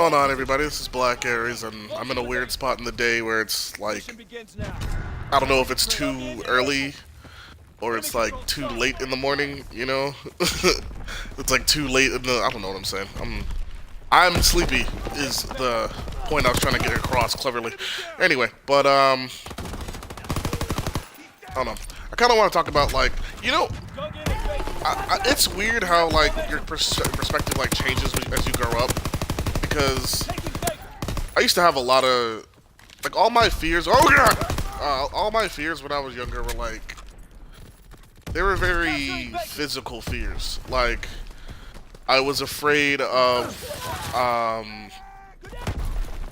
Hold on, everybody. This is Black Aries, and I'm in a weird spot in the day where it's like, I don't know if it's too early or it's like too late in the morning. You know, it's like too late in the. I don't know what I'm saying. I'm sleepy is the point I was trying to get across cleverly. Anyway, but I don't know. I kind of want to talk about like, you know, it's weird how like your perspective like changes as you grow up, because I used to have a lot of like all my fears. Oh god, all my fears when I was younger were like they were very physical fears. Like I was afraid of I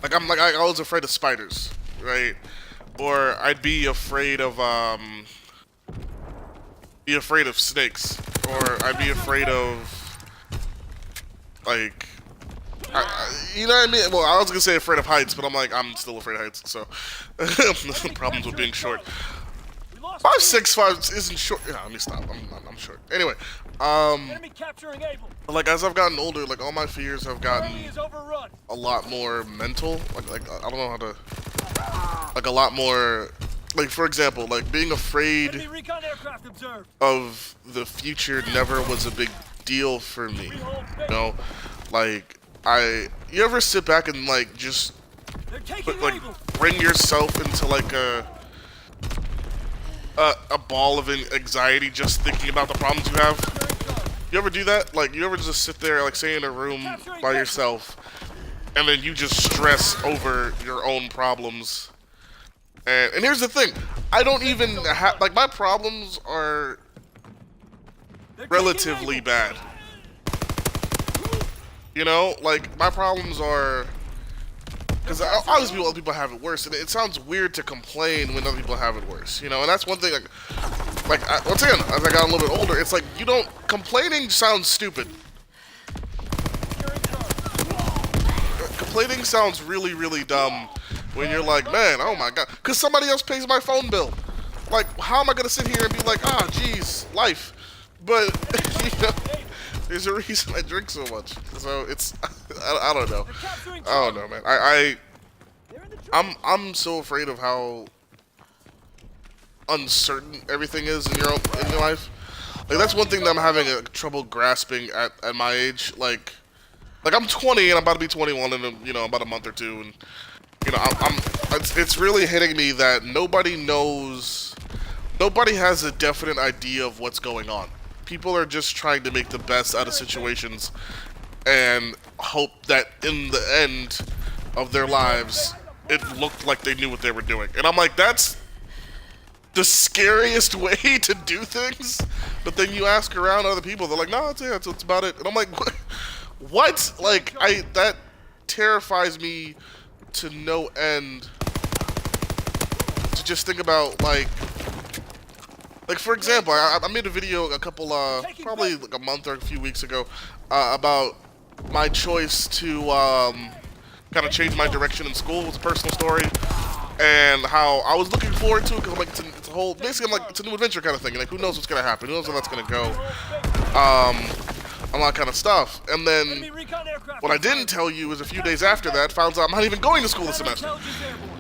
was afraid of spiders, right? Or I'd be afraid of snakes, or I'd be afraid of like you know what I mean? Well, I was gonna say afraid of heights, but I'm like I'm still afraid of heights, so problems with being short. 5'6" isn't short. Yeah, let me stop. I'm short. Anyway, like as I've gotten older, like all my fears have gotten a lot more mental. Like I don't know how to. Like a lot more. Like for example, like being afraid of the future never was a big deal for me. You know, like you ever sit back and like just bring yourself into like a ball of anxiety just thinking about the problems you have? You ever do that? Like you ever just sit there like say in a room by yourself and then you just stress over your own problems? And here's the thing, I don't even have, like, my problems are relatively bad. You know, like, my problems are, because obviously other people have it worse, and it sounds weird to complain when other people have it worse, you know, and that's one thing, once again, as I got a little bit older, it's like, complaining sounds stupid. Complaining sounds really, really dumb. When you're like, man, oh my god, because somebody else pays my phone bill. Like, how am I going to sit here and be like, ah, geez, life. But, you know, there's a reason I drink so much. So it's, I don't know. I don't know, man. I'm so afraid of how uncertain everything is in your life. Like, that's one thing that I'm having trouble grasping at my age. Like I'm 20 and I'm about to be 21 in, you know, about a month or two, and you know, it's really hitting me that nobody has a definite idea of what's going on. People are just trying to make the best out of situations and hope that in the end of their lives, it looked like they knew what they were doing. And I'm like, that's the scariest way to do things. But then you ask around other people, they're like, no, that's about it. And I'm like, what? Like, that terrifies me to no end, to just think about like for example, I made a video a couple probably like a month or a few weeks ago about my choice to kind of change my direction in school. It was a personal story, and how I was looking forward to it because like it's a whole basically it's a new adventure kind of thing. Like who knows what's gonna happen? Who knows where that's gonna go? All that kind of stuff. And then what I didn't tell you is a few days after that, found out I'm not even going to school this semester.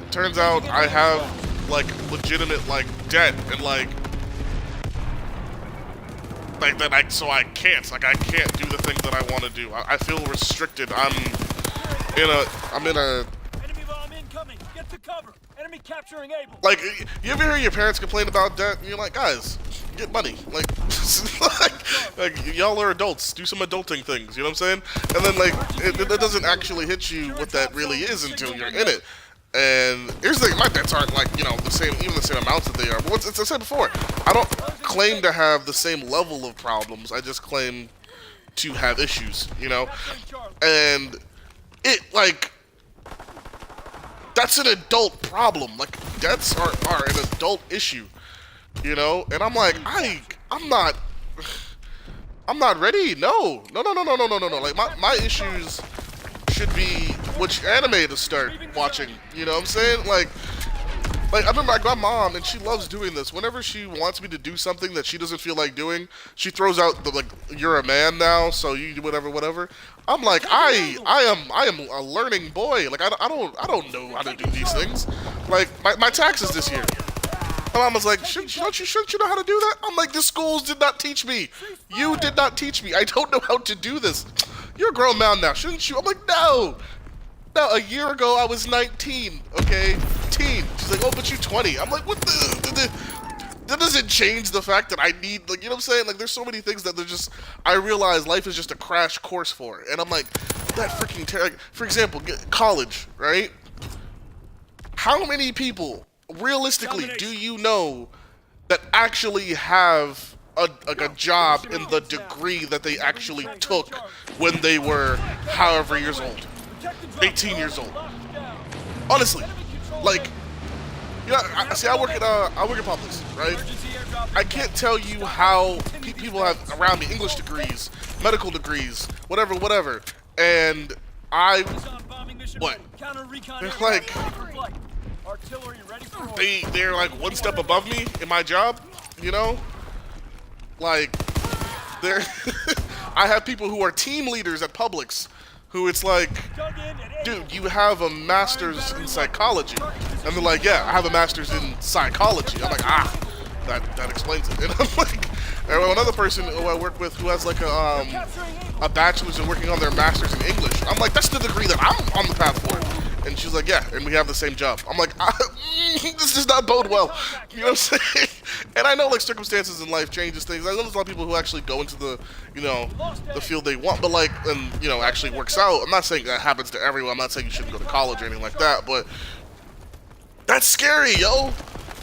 Turns out I have like legitimate like debt and like that so I can't do the things that I want to do. I feel restricted. I'm in a like, you ever hear your parents complain about debt and you're like, guys, get money. Like y'all are adults, do some adulting things, you know what I'm saying? And then like it doesn't actually hit you what that really is until you're in it. And here's the thing, my debts aren't like, you know, the same amounts that they are. But as I said before, I don't claim to have the same level of problems. I just claim to have issues, you know? And it like that's an adult problem. Like debts are an adult issue, you know? And I'm like, I'm not ready. No. Like my issues should be which anime to start watching. You know what I'm saying? Like Like, I remember I got my mom, and she loves doing this. Whenever she wants me to do something that she doesn't feel like doing, she throws out the, like, you're a man now, so you do whatever, whatever. I'm like, I am a learning boy. Like, I don't know how to do these things. Like, my taxes this year. My mom was like, shouldn't you know how to do that? I'm like, the schools did not teach me. You did not teach me. I don't know how to do this. You're a grown man now, shouldn't you? I'm like, no. No, a year ago I was 19, okay? Teen. She's like, oh, but you're 20. I'm like, what the that doesn't change the fact that I need, like, you know what I'm saying? Like, there's so many things that they're just, I realize life is just a crash course for. And I'm like, that freaking, like, for example, college, right? How many people, realistically, do you know that actually have a job in the degree that they actually took when they were however years old? 18 years old. Honestly, like, you know, I work at Publix, right? I can't tell you how people have around me English degrees, medical degrees, whatever, and what? They're like, they're like one step above me in my job, you know? Like, they're, I have people who are team leaders at Publix, who it's like, dude, you have a master's in psychology. And they're like, yeah, I have a master's in psychology. I'm like, that explains it. And I'm like, another person who I work with who has like a bachelor's and working on their master's in English. I'm like, that's the degree that I'm on the path for. And she's like, yeah, and we have the same job. I'm like, this does not bode well. You know what I'm saying? And I know, like, circumstances in life changes things. I know there's a lot of people who actually go into the, you know, the field they want, but, like, and, you know, actually works out. I'm not saying that happens to everyone. I'm not saying you shouldn't go to college or anything like that, but that's scary, yo.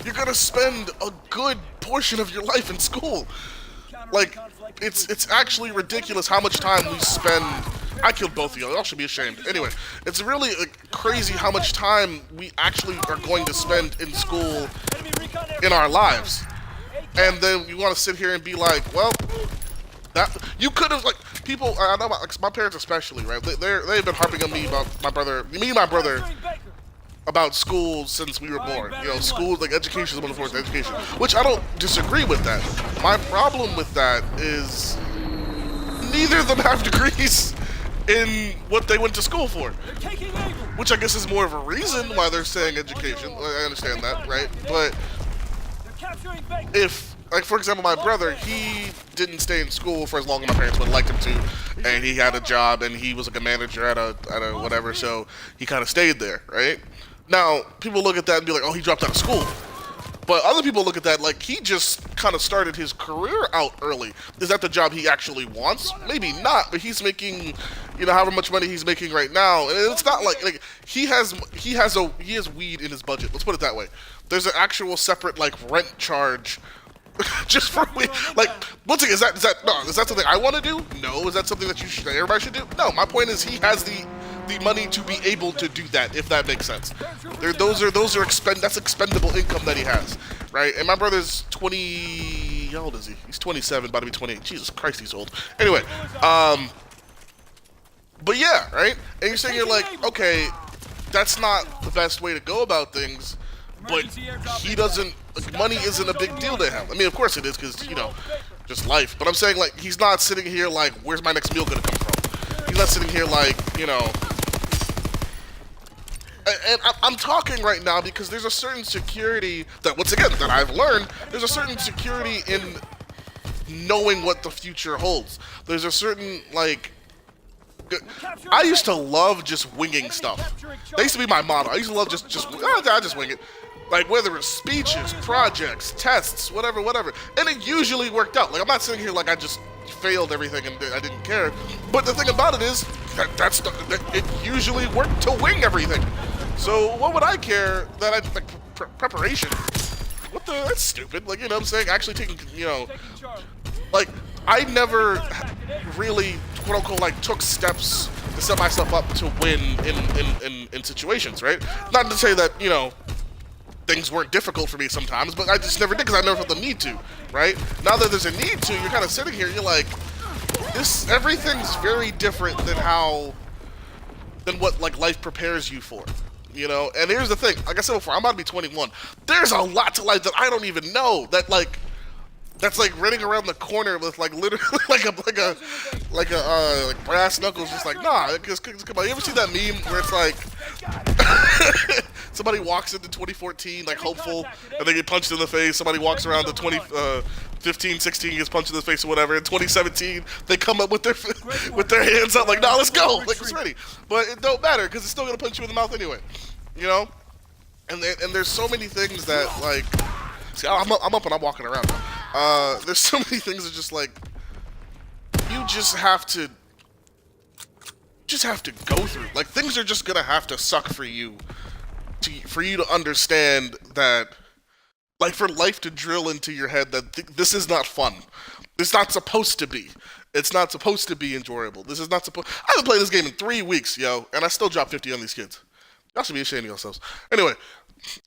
You're gonna spend a good portion of your life in school. Like, it's actually ridiculous how much time we spend. I killed both of y'all should be ashamed. Anyway, it's really crazy how much time we actually are going to spend in school in our lives. And then you want to sit here and be like, well, that you could have, like, people, I know, like, my parents especially, right? They've been harping on me about my brother about school since we were born. You know, school, like, education is one of the forms of education, which I don't disagree with that. My problem with that is neither of them have degrees in what they went to school for, which I guess is more of a reason why they're saying education. I understand that, right? But if, like, for example, my brother, he didn't stay in school for as long as my parents would have liked him to, and he had a job, and he was like a manager at a whatever, so he kind of stayed there, right? Now, people look at that and be like, oh, he dropped out of school. But other people look at that like he just kind of started his career out early. Is that the job he actually wants? Maybe not, but he's making, you know, however much money he's making right now. And it's not like he has weed in his budget. Let's put it that way. There's an actual separate, like, rent charge just for weed. Like, once again, is that something I want to do? No. Is that something that everybody should do? No. My point is he has the money to be able to do that, if that makes sense. That's expendable income that he has, right? And my brother's 20. How old is he? He's 27, about to be 28. Jesus Christ, he's old. Anyway, but yeah, right? And you're saying, you're like, okay, that's not the best way to go about things, but he doesn't. Like, money isn't a big deal to him. I mean, of course it is, because, you know, just life. But I'm saying, like, he's not sitting here like, where's my next meal gonna come from? He's not sitting here like, you know. And I'm talking right now because there's a certain security that, once again, that I've learned, there's a certain security in knowing what the future holds. There's a certain, like, I used to love just winging stuff. That used to be my motto. I used to love I just wing it. Like, whether it's speeches, projects, tests, whatever. And it usually worked out. Like, I'm not sitting here like I just failed everything and I didn't care. But the thing about it is, it usually worked to wing everything. So what would I care that I, like, preparation? That's stupid. Like, you know what I'm saying? Actually taking, you know, like, I never really, quote unquote, like, took steps to set myself up to win in situations, right? Not to say that, you know, things weren't difficult for me sometimes, but I just never did because I never felt the need to, right? Now that there's a need to, you're kind of sitting here, you're like, everything's very different than what, like, life prepares you for. You know, and here's the thing. Like I said before, I'm about to be 21. There's a lot to life that I don't even know. That's like running around the corner with like literally like brass knuckles. Just like nah. Cause come on, you ever see that meme where it's like somebody walks into 2014 like hopeful and they get punched in the face. Somebody walks around to 15, 16 gets punched in the face or whatever. In 2017 they come up with their hands up like nah, let's go, like it's ready. But it don't matter because it's still gonna punch you in the mouth anyway. You know. And there's so many things that like. See, I'm up and I'm walking around now. There's so many things that just like you just have to go through. Like things are just gonna have to suck for you for you to understand that, like for life to drill into your head that this is not fun. It's not supposed to be. It's not supposed to be enjoyable. This is not supposed. I haven't played this game in 3 weeks, yo, and I still dropped 50 on these kids. Y'all should be ashamed of yourselves. Anyway,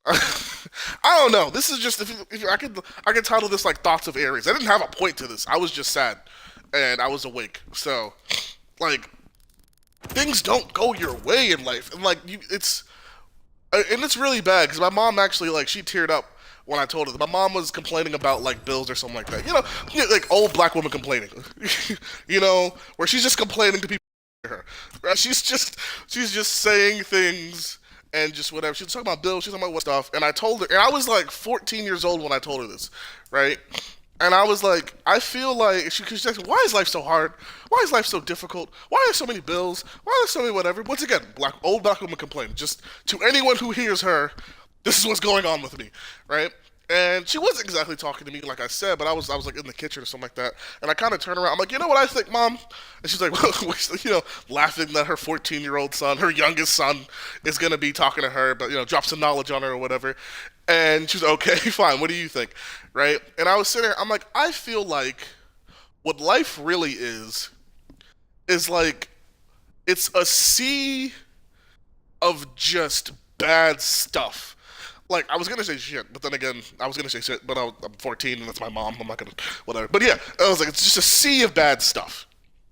I don't know. This is just if I could title this like thoughts of Aries. I didn't have a point to this. I was just sad, and I was awake. So, like, things don't go your way in life, and like it's really bad because my mom actually like she teared up when I told her. My mom was complaining about like bills or something like that. You know, like old black woman complaining. You know, where she's just complaining to people. Her. She's just saying things and just whatever. She's talking about bills. She's talking about what stuff. And I told her, and I was like 14 years old when I told her this, right? And I was like, I feel like she's like, why is life so hard? Why is life so difficult? Why are there so many bills? Why are there so many whatever? Once again, old black woman complaining. Just to anyone who hears her, this is what's going on with me, right? And she wasn't exactly talking to me, like I said, but I was like in the kitchen or something like that. And I kind of turned around. I'm like, you know what I think, Mom? And she's like, you know, laughing that her 14-year-old son, her youngest son, is gonna be talking to her, but you know, drop some knowledge on her or whatever. And she's like, okay, fine. What do you think, right? And I was sitting there. I'm like, I feel like what life really is like it's a sea of just bad stuff. Like I was gonna say shit, but then again, I was gonna say shit, but I'm 14 and that's my mom. I'm not gonna whatever. But yeah, I was like, it's just a sea of bad stuff,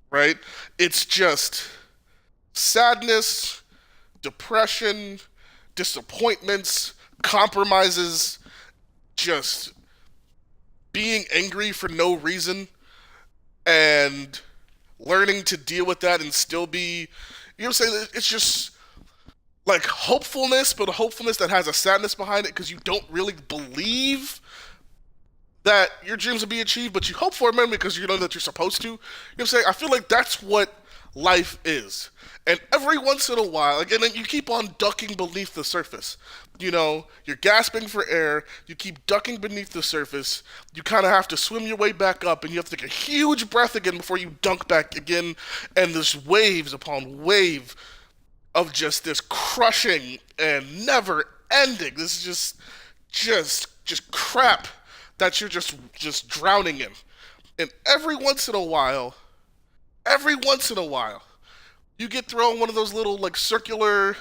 right? It's just sadness, depression, disappointments, compromises, just being angry for no reason, and learning to deal with that and still be, you know what I'm saying? It's just like hopefulness, but a hopefulness that has a sadness behind it because you don't really believe that your dreams will be achieved, but you hope for them because you know that you're supposed to. You know what I'm saying? I feel like that's what life is. And every once in a while, like, and then you keep on ducking beneath the surface. You know, you're gasping for air, you keep ducking beneath the surface, you kind of have to swim your way back up, and you have to take a huge breath again before you dunk back again, and there's waves upon wave of just this crushing and never ending. This is just crap that you're just drowning in. And every once in a while, you get thrown one of those little like circular.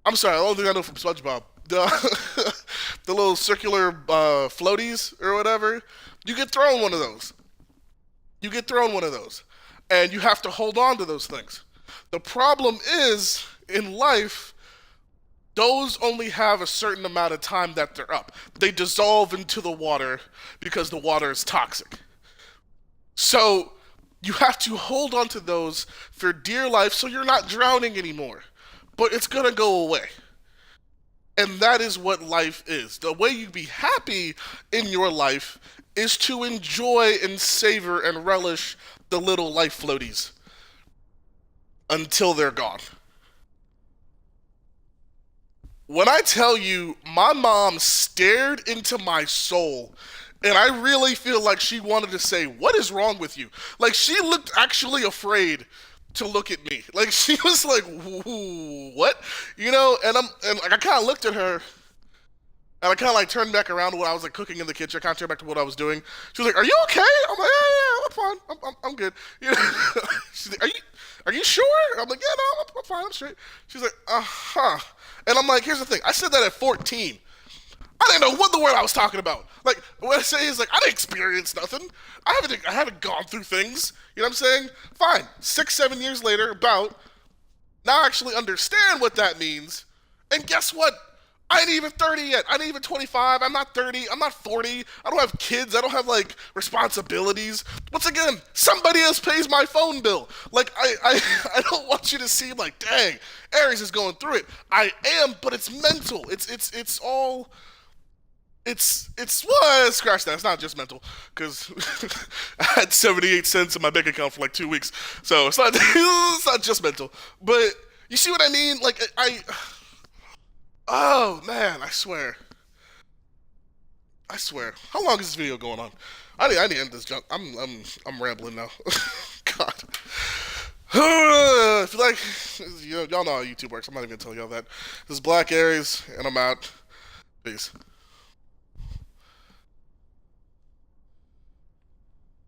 I'm sorry, the only thing I know from SpongeBob, the little circular floaties or whatever. You get thrown one of those. You get thrown one of those, and you have to hold on to those things. The problem is in life, those only have a certain amount of time that they're up. They dissolve into the water because the water is toxic. So you have to hold on to those for dear life so you're not drowning anymore. But it's gonna go away. And that is what life is. The way you be happy in your life is to enjoy and savor and relish the little life floaties until they're gone. When I tell you, my mom stared into my soul, and I really feel like she wanted to say, "What is wrong with you?" Like, she looked actually afraid to look at me. Like, she was like, "What?" You know, and like, I kind of looked at her, and I kind of like turned back around to what I was like cooking in the kitchen. I kind of turned back to what I was doing. She was like, "Are you okay?" I'm like, "Yeah, yeah, I'm fine. I'm good." You know? She's like, Are you sure?" I'm like, "Yeah, no, I'm fine. I'm straight." She's like, "Uh-huh." And I'm like, here's the thing. I said that at 14. I didn't know what the word I was talking about. Like, what I say is like, I didn't experience nothing. I haven't gone through things. You know what I'm saying? Fine. 6, 7 years later, now I actually understand what that means. And guess what? I ain't even 30 yet. I ain't even 25. I'm not 30. I'm not 40. I don't have kids. I don't have like responsibilities. Once again, somebody else pays my phone bill. Like I don't want you to seem like, dang, Aries is going through it. I am, but it's mental. It's all well, scratch that. It's not just mental because I had 78 cents in my bank account for like 2 weeks, so it's not it's not just mental. But you see what I mean? Like oh man, I swear. How long is this video going on? I need to end this junk. I'm rambling now. God. If you like, y'all know how YouTube works. I'm not even gonna tell y'all that. This is Black Aries, and I'm out. Peace.